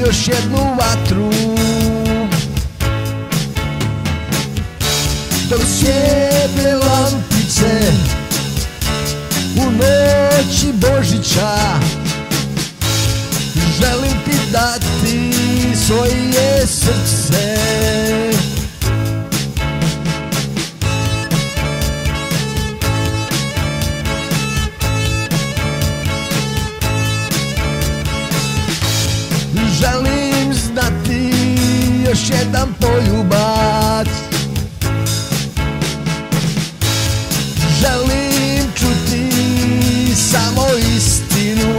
još jednu vatru, dok svijetle lampice u noći Božića. Želim ti dati svoje srce, želim znati još jedan poljubac, želim čuti samo istinu,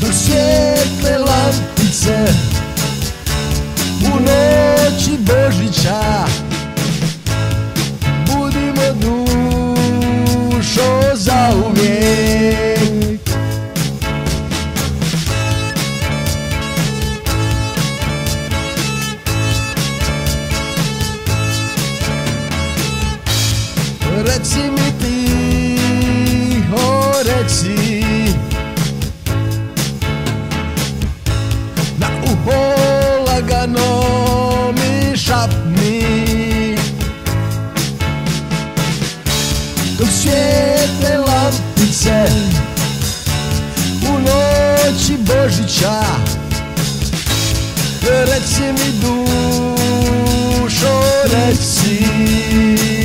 dok svijetle lampice u noći Božića. Budimo dušo zauvijek, reci mi ti, o reci, na uho lagano mi šapni, dok svijetle lampice u noći Božića. Reci mi dušo, reci.